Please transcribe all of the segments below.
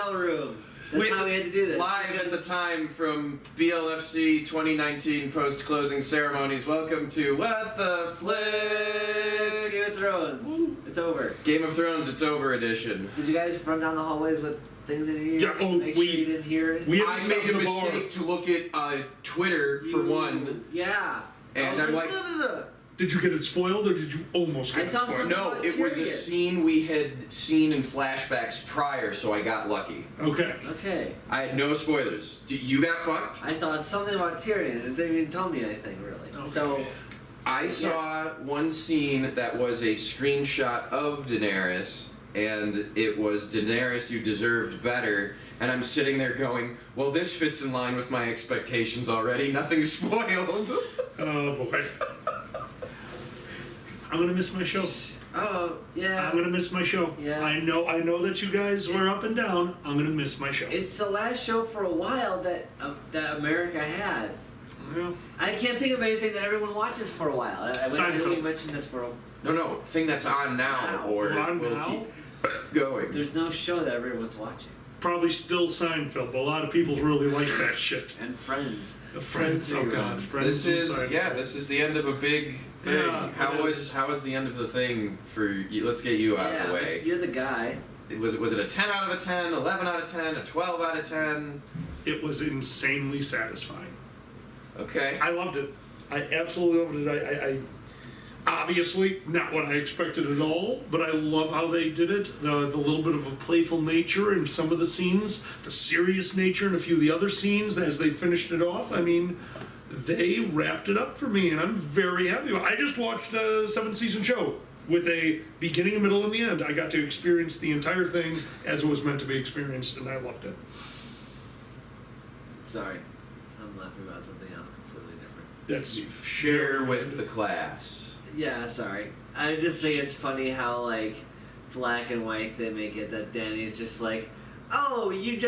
hotel room. That's how we had to do this. Live at the time from BLFC 2019 post-closing ceremonies. Welcome to What the Flicks! Game of Thrones. It's over. Game of Thrones, it's over edition. Did you guys run down the hallways with things in your ears Yeah, to make sure you didn't hear it? I made a mistake to look at Twitter for one. Yeah. And I'm like, Did you get it spoiled, or did you almost get it saw spoiled? no, it was a scene we had seen in flashbacks prior, so I got lucky. Okay. Okay. I had no spoilers. You got fucked? I saw something about Tyrion. It didn't even tell me anything, really. Okay. So, I saw one scene that was a screenshot of Daenerys, and it was Daenerys, you deserved better. And I'm sitting there going, well, this fits in line with my expectations already. Nothing's spoiled. Oh boy. I'm gonna miss my show. oh, yeah. I'm gonna miss my show. Yeah. I know that you guys were up and down. I'm gonna miss my show. It's the last show for a while that America had. Yeah. I can't think of anything that everyone watches for a while. I Seinfeld. really mentioned this for a No, thing that's on now, Wow. or On will now? keep going. There's no show that everyone's watching. Probably still Seinfeld. A lot of people really like that shit. And Friends. Friends, oh god, Friends. This and is Seinfeld. this is the end of a big thing. Yeah, how it was the end of the thing for you? Let's get you out of the way. You're the guy. Was it a 10 out of a 10, 11 out of 10, a 12 out of 10? It was insanely satisfying. Okay. I loved it. I absolutely loved it. I obviously not what I expected at all, but I love how they did it. The little bit of a playful nature in some of the scenes, the serious nature in a few of the other scenes as they finished it off. I mean, they wrapped it up for me, and I'm very happy. I just watched a 7-season show with a beginning, a middle, and the end. I got to experience the entire thing as it was meant to be experienced, and I loved it. Sorry. I'm laughing about something else completely different. That's Share with the class. Yeah, sorry. I just think it's funny how, like, black and white they make it that Danny's just like, oh, you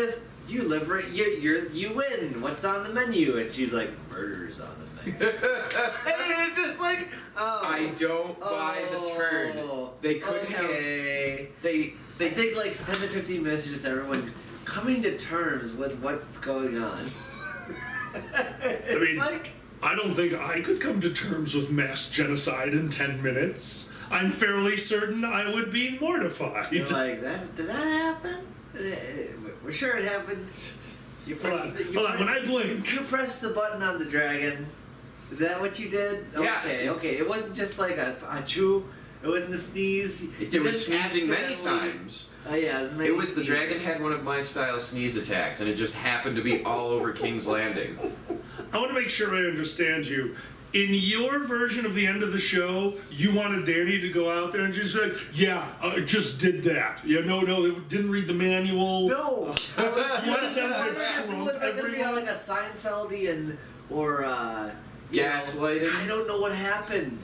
win. What's on the menu? And she's like, murder's on the menu. And it's just like, oh. I don't buy the turn. They could okay. have. They I think like 10 to 15 minutes is just everyone coming to terms with what's going on. I mean, like, I don't think I could come to terms with mass genocide in 10 minutes. I'm fairly certain I would be mortified. you're like, did that happen? We're sure it happened. You Hold pressed on, hold on, when I blink, You pressed the button on the dragon. Is that what you did? Yeah. Okay. It wasn't just like a achoo. It wasn't a sneeze. It was didn't sneezing many accidentally- times. Oh yeah, it was many It was the dragon sneezes. had one of my style sneeze attacks, and it just happened to be all over King's Landing. I want to make sure I understand you. In your version of the end of the show, you wanted Danny to go out there and just like, yeah, I just did that. Yeah, no, they didn't read the manual. No. I was, You wanted them to was trump it gonna be everyone. like a Seinfeldian or Gaslighting? I don't know what happened.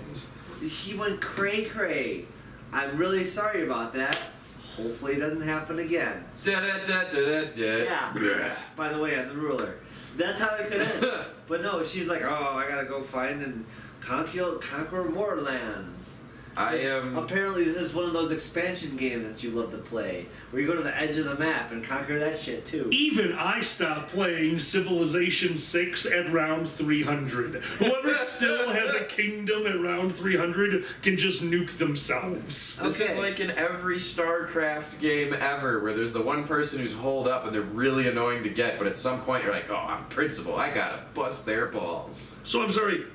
He went cray. I'm really sorry about that. Hopefully it doesn't happen again. Da-da-da-da-da-da. Yeah. By the way, I'm the ruler. That's how it could end. But no, she's like, oh, I gotta go find and conquer more lands. I am. Apparently, this is one of those expansion games that you love to play, where you go to the edge of the map and conquer that shit too. Even I stopped playing Civilization 6 at round 300. Whoever still has a kingdom at round 300 can just nuke themselves. This is Okay. like in every StarCraft game ever, where there's the one person who's holed up and they're really annoying to get, but at some point you're like, oh, I'm principal, I gotta bust their balls. So I'm sorry,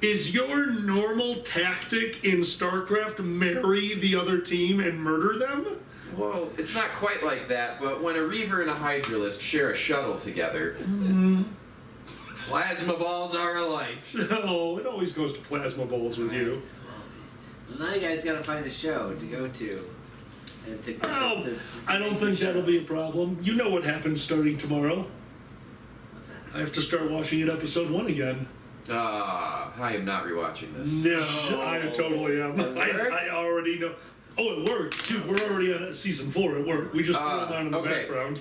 is your normal tactic in StarCraft marry the other team and murder them? Well, it's not quite like that, but when a Reaver and a Hydralisk share a shuttle together, plasma balls are a light. No, it always goes to plasma balls with you. Well, now you guys gotta find a show to go to. And Oh, to I don't think that'll be a problem. You know what happens starting tomorrow. What's that? I have to start watching it episode 1 again. I am not rewatching this. No, I totally am. It worked? I already know. Oh, it worked. Dude, we're already on season 4. It worked. We just threw it on in the okay. background.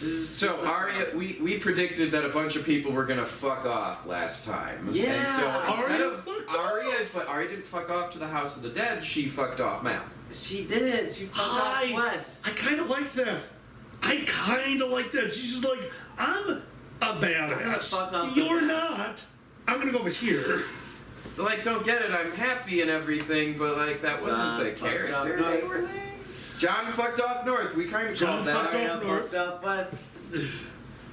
So Arya, we predicted that a bunch of people were gonna fuck off last time. Yeah. And so instead Arya of fucked Arya, off. but Arya didn't fuck off to the House of the Dead. She fucked off Mount. She did. She fucked off Wes. I kind of liked that. I kind of like that. She's just like, I'm a badass. fuck off You're the not. I'm gonna go over here. Like, don't get it. I'm happy and everything, but like that wasn't John the fucked character up they north. were laying. John fucked off north. We kind of John called that. fucked off Arya north. fucked up west.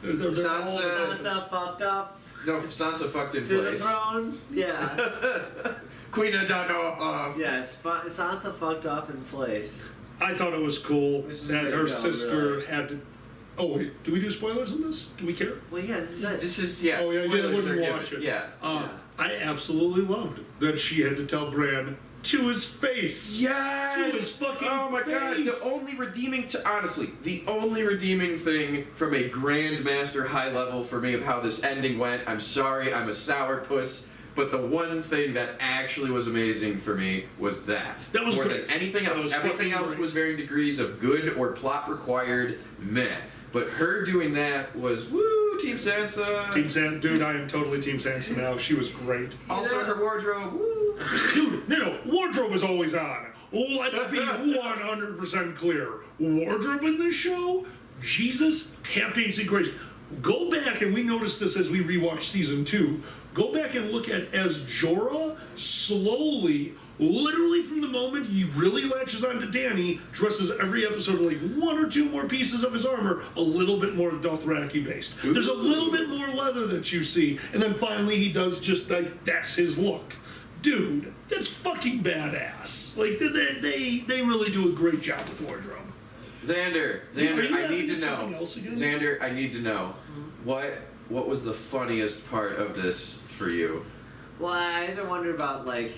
They're Sansa- Sansa fucked up No, Sansa fucked in to the place. throne. Yeah. Queen of Dano. Yeah, Sansa fucked off in place. I thought it was cool Which is that way to her go, sister really. had to. Oh wait, do we do spoilers in this? Do we care? Well, yeah, this is it. This is yeah. Oh, yeah, you spoilers wouldn't are given. watch it. Yeah. Yeah. I absolutely loved that she had to tell Bran to his face. Yes. To his fucking Oh my god. face. The only redeeming, honestly, the only redeeming thing from a grandmaster high level for me of how this ending went. I'm sorry, I'm a sourpuss. But the one thing that actually was amazing for me was that. That was more great. than anything That else. was Everything fucking else great. was varying degrees of good or plot required meh. But her doing that was woo, Team Sansa. Team Sansa, dude, I am totally Team Sansa now. She was great. Also her wardrobe. Woo. Dude, no, wardrobe is always on. Let's be 100% clear. Wardrobe in this show, Jesus, tap dancing crazy. Go back, and we noticed this as we rewatched season 2. Go back and look at as Jorah slowly, literally from the moment he really latches onto Dany, dresses every episode like 1 or 2 more pieces of his armor, a little bit more Dothraki based. There's a little bit more leather that you see, and then finally he does just like, that's his look. Dude, that's fucking badass. Like, they really do a great job with wardrobe. Xander, Are you I need laughing to at something know. else again? Xander, I need to know. What was the funniest part of this for you? Well, I had to wonder about, like,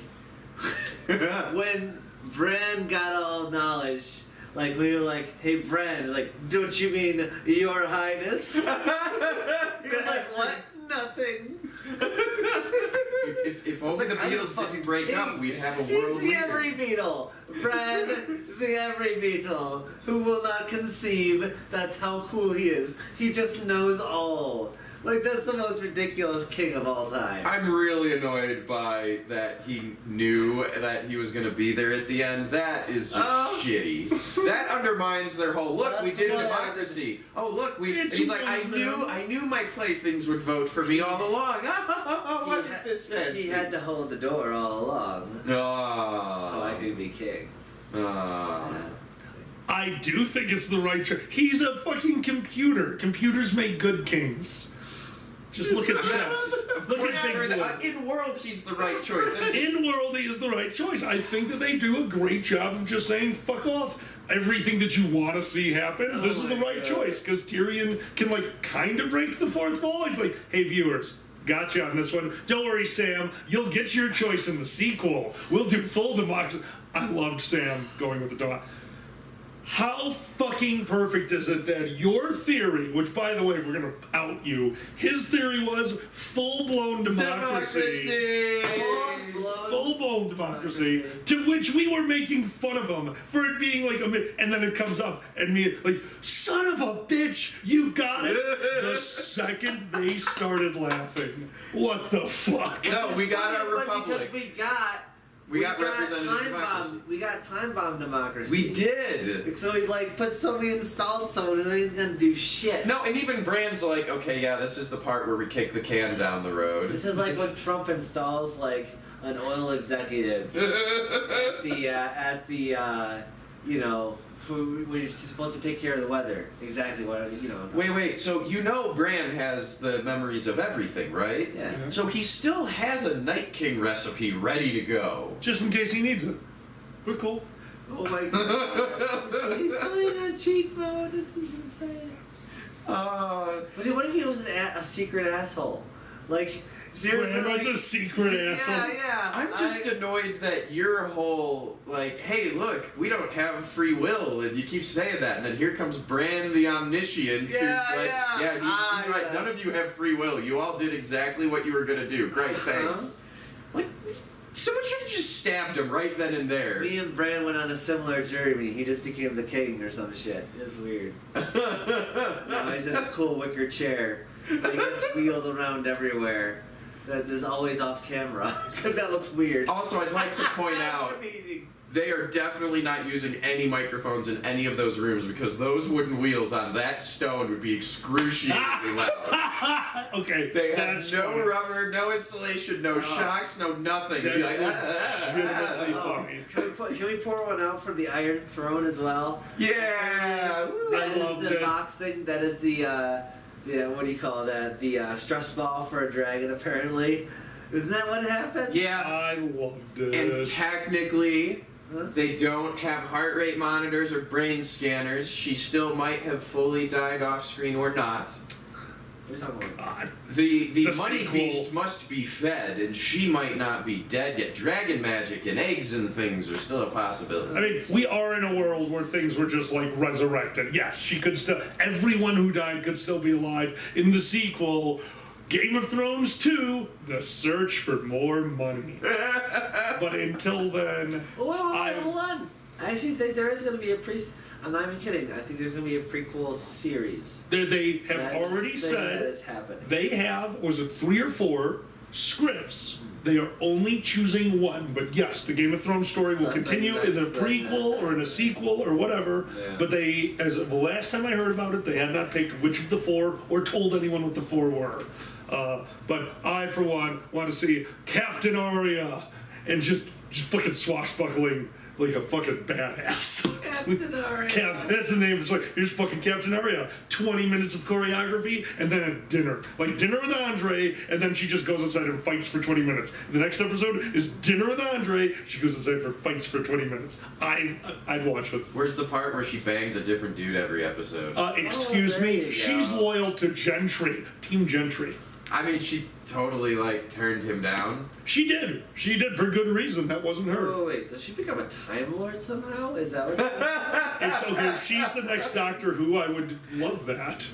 when Bran got all knowledge, like, we were like, hey, Bran, like, don't you mean Your Highness? He was like, what? Nothing. If only like, the I'm the Beatles fucking didn't break king. up, we'd have a He's world the leader. every beetle. Bran, the every beetle, who will not conceive. That's how cool he is. He just knows all. Like, that's the most ridiculous king of all time. I'm really annoyed by that he knew that he was going to be there at the end. That is just Oh. shitty. That undermines their whole look. We That's did what- democracy. Oh look, we. It's He's like, one I of knew, them. I knew my playthings would vote for me all along. He Wasn't had- this fancy? He had to hold the door all along, No. so I could be king. Ah. Yeah. I do think it's the right choice. He's a fucking computer. Computers make good kings. Just look at chess. Of Look course, at Big Blue. in world, he's the right choice. In world, he is the right choice. I think that they do a great job of just saying, fuck off. Everything that you want to see happen, this is the my right God. choice. Because Tyrion can, like, kind of break the fourth wall. He's like, hey, viewers, gotcha on this one. Don't worry, Sam. You'll get your choice in the sequel. We'll do full democracy. I loved Sam going with the dog. How fucking perfect is it that your theory, which by the way, we're gonna out you, his theory was full-blown democracy. Full-blown democracy, to which we were making fun of him for it being like and then it comes up and me like, son of a bitch, you got it. The second they started laughing, what the fuck? No, we got our But republic. because We got representative time democracy. bomb. We got time bomb democracy. We did. So he like put somebody installed someone and he's gonna do shit. No, and even Bran's like, okay, yeah, this is the part where we kick the can down the road. This is like when Trump installs like an oil executive at the you know, when you're supposed to take care of the weather. Exactly what you know. Wait, so you know Bran has the memories of everything, right? Yeah. So he still has a Night King recipe ready to go. Just in case he needs it. We're cool. Oh my god. He's playing on cheat mode. This is insane. But what if he was a secret asshole? Like, seriously, Bran was like, a secret asshole. Yeah. I'm just annoyed that your whole, like, hey, look, we don't have free will, and you keep saying that, and then here comes Bran the Omniscient, Yeah, who's like, yeah. he's right, Yes. none of you have free will, you all did exactly what you were gonna do, great, thanks. Like, someone should have just stabbed him right then and there. Me and Bran went on a similar journey. He just became the king or some shit. It's weird. Now he's in a cool wicker chair. That he gets wheeled around everywhere. That is always off camera because that looks weird. Also, I'd like to point out, After meeting. they are definitely not using any microphones in any of those rooms because those wooden wheels on that stone would be excruciatingly loud. Okay, They have that's no funny. rubber, no insulation, no shocks, no nothing. You'd be That's like, legitimately Oh, funny. can we pour one out for the Iron Throne as well? yeah. woo. That is loved the it. boxing. That is the what do you call that? The stress ball for a dragon, apparently. Isn't that what happened? Yeah. I loved it. And technically, Huh? they don't have heart rate monitors or brain scanners. She still might have fully died off screen or not. What are you talking about? God. The The money sequel. beast must be fed, and she might not be dead yet. Dragon magic and eggs and things are still a possibility. I mean, we are in a world where things were just like resurrected. Yes, she could still. Everyone who died could still be alive. In the sequel, Game of Thrones 2: The Search for More Money. But until then, Oh, wait, I- hold on. I actually think there is going to be a I'm not even kidding. I think there's going to be a prequel series. they have That is a already thing said that is happening. they have, was it 3 or 4 scripts? They are only choosing one, but yes, the Game of Thrones story will That's continue like in a next- that's prequel or in a sequel or whatever. Yeah. But they, as of the last time I heard about it, they had not picked which of the 4 or told anyone what the 4 were. But I, for one, want to see Captain Arya and just fucking swashbuckling like a fucking badass. Captain Arya. That's the name. It's like, here's fucking Captain Arya. 20 minutes of choreography and then a dinner. Like dinner with Andre, and then she just goes inside and fights for 20 minutes. The next episode is dinner with Andre. She goes inside for fights for 20 minutes. I'd watch it. Where's the part where she bangs a different dude every episode? Excuse there you me. She's go. loyal to Gentry. Team Gentry. I mean, she totally, like, turned him down. She did. She did for good reason. That wasn't her. Oh, wait. Does she become a Time Lord somehow? Is that what's It's okay. If she's the next Doctor Who, I would love that.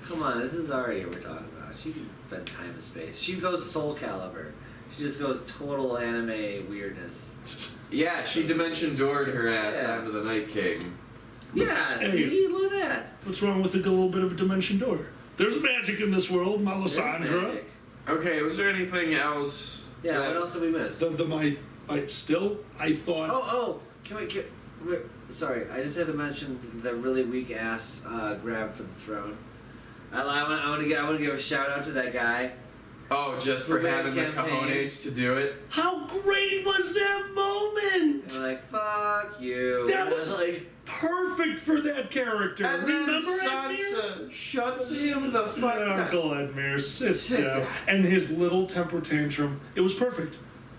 Come on, this is Arya we're talking about. She can bend time and space. She goes Soul Calibur. She just goes total anime weirdness. Yeah, she Dimension Doored her ass Yeah. onto the Night King. Yeah, Hey. see? Look at that. What's wrong with a little bit of a dimension door? There's magic in this world, There's Melisandre. magic. Okay, was there anything else? Yeah, that- what else did we miss? I thought. Oh, sorry, I just had to mention the really weak ass grab for the throne. I want to give a shout out to that guy. Oh, just for Who made having the campaign. cojones to do it? How great was that moment? And I'm like, fuck you. That And I was like, perfect for that character. And then Remember Edmure? Sansa shuts him the fuck down. Uncle Edmure, sit Sit down. down. And his little temper tantrum, it was perfect.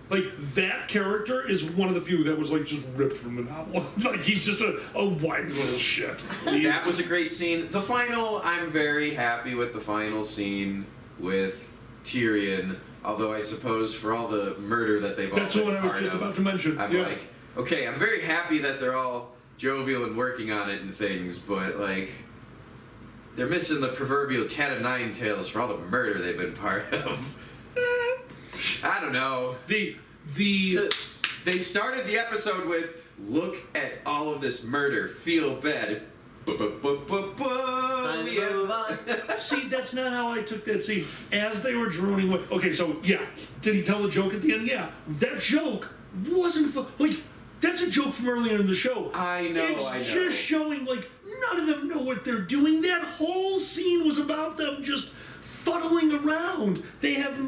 Like, that character is one of the few that was, like, just ripped from the novel. Like, he's just a white little shit. That was a great scene. The final, I'm very happy with the final scene with Tyrion. Although I suppose for all the murder that they've all That's been what I was part just of, about to mention. I'm Yeah. like, okay, I'm very happy that they're all jovial and working on it and things, but like, they're missing the proverbial cat of nine tails for all the murder they've been part of. I don't know. The so, They started the episode with, look at all of this murder, feel bad. time to move on. See, that's not how I took that scene. As they were droning away. Okay, so yeah, did he tell a joke at the end? Yeah, that joke wasn't like that's a joke from earlier in the show. I know, It's I know. just showing like none of them know what they're doing. That whole scene was about them just fuddling around. They have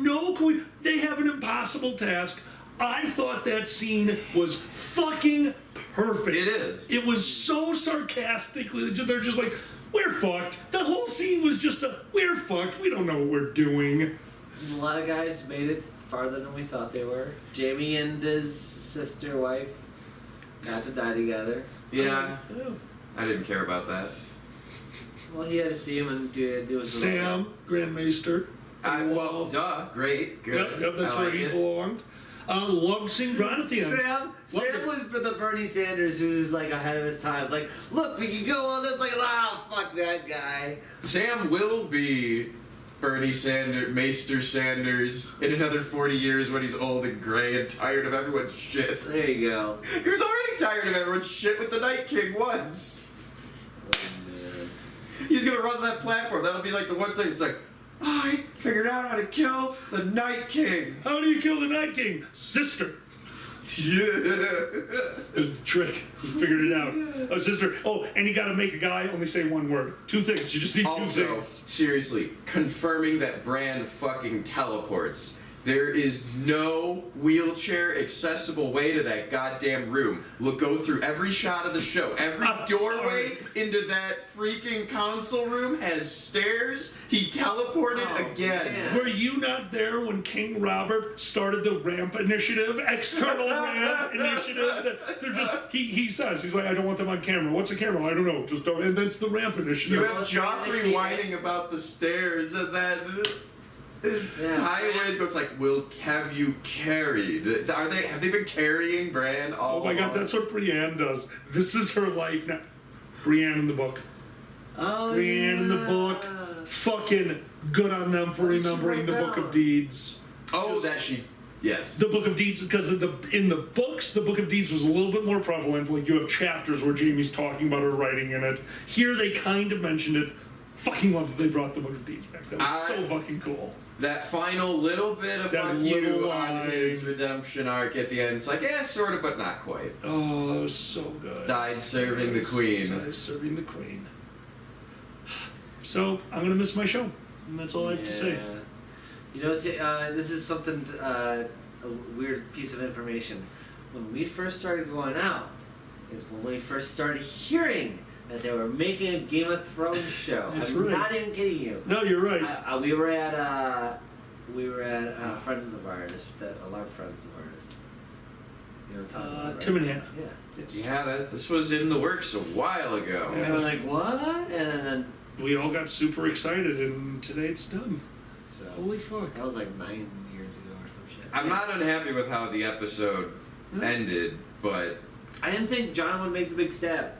they have an impossible task. I thought that scene was fucking perfect. It is. It was so sarcastically. They're just like, we're fucked. The whole scene was just we're fucked. We don't know what we're doing. A lot of guys made it farther than we thought they were. Jamie and his sister wife got to die together. Yeah, Oh. I didn't care about that. Well, he had to see him and do his little Sam, Grand Maester. Well, duh, great, good. Yep, that's I where like he it. belonged. Loved seeing Ron at the end. Sam was the Bernie Sanders who's like ahead of his times. Like, look, we can go on this. Like, fuck that guy. Sam will be Bernie Sanders, Maester Sanders, in another 40 years when he's old and gray and tired of everyone's shit. There you go. He was already tired of everyone's shit with the Night King once. Oh, man. He's gonna run that platform. That'll be like the one thing. It's like, I figured out how to kill the Night King. How do you kill the Night King? Sister. There's the trick. We figured it out. Oh, sister. Oh, and you got to make a guy only say one word. 2 things. You just need 2 Also, things. seriously, confirming that Bran fucking teleports. There is no wheelchair accessible way to that goddamn room. Look, go through every shot of the show. Every I'm doorway sorry. into that freaking console room has stairs. He teleported Oh, again. man. Were you not there when King Robert started the ramp initiative, external ramp initiative? They're just he says he's like, I don't want them on camera. What's a camera? I don't know. Just don't. And that's the ramp initiative. You have Well, Joffrey Tywin- whining about the stairs, and then Tywin goes like, "We'll have you carried." Have they been carrying Bran all Oh my God, along? that's what Brienne does. This is her life now. Brienne in the book. Oh, Brienne in the yeah. book. Fucking good on them for What did she remembering the write Book down? of Deeds. Oh, that she. Yes. The Book of Deeds, because in the books, the Book of Deeds was a little bit more prevalent. Like you have chapters where Jamie's talking about her writing in it. Here they kind of mentioned it. Fucking love that they brought the Book of Deeds back. That was so fucking cool. That final little bit of That fuck you little on his line. redemption arc at the end. It's like, yeah, sort of, but not quite. Oh, that was so good. Died serving the queen. Died serving the queen. So I'm gonna miss my show, and that's all I have to say. Yeah. You know, this is something, a weird piece of information. When we first started going out, is when we first started hearing that they were making a Game of Thrones show. That's I'm right. not even kidding you. No, you're right. We were at a friend of ours, a lot of friends of ours. You know what I'm talking about, right? Tim and Hannah. Yeah. Yes. Yeah, this was in the works a while ago. And we were like, what? And then, We all got super excited, and today it's done. so, Holy fuck. that was like 9 years ago or some shit. I'm not unhappy with how the episode ended, but I didn't think John would make the big step.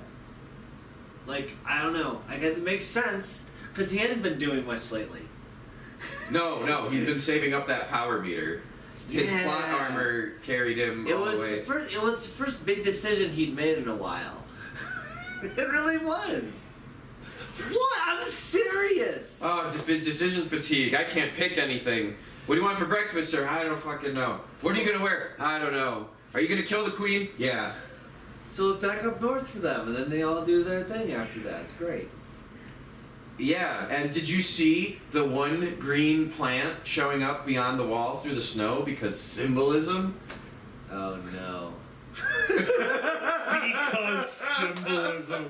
Like, I don't know. I guess it makes sense, because he hadn't been doing much lately. no, he's been saving up that power meter. His Yeah. plot armor carried him It all was the way. it was the first big decision he'd made in a while. It really was. What? I'm serious. Oh, decision fatigue. I can't pick anything. What do you want for breakfast, sir? I don't fucking know. What are you gonna wear? I don't know. Are you gonna kill the queen? Yeah. So it's back up north for them, and then they all do their thing after that. It's great. Yeah, and did you see the one green plant showing up beyond the wall through the snow because symbolism? Oh no. Because symbolism.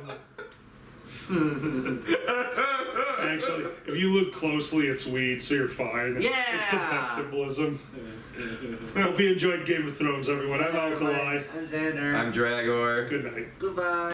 Actually, if you look closely, it's weed, so you're fine. Yeah! It's the best symbolism. Hope you enjoyed Game of Thrones, everyone. I'm Alkali. I'm Xander. I'm Dragor. Good night. Goodbye.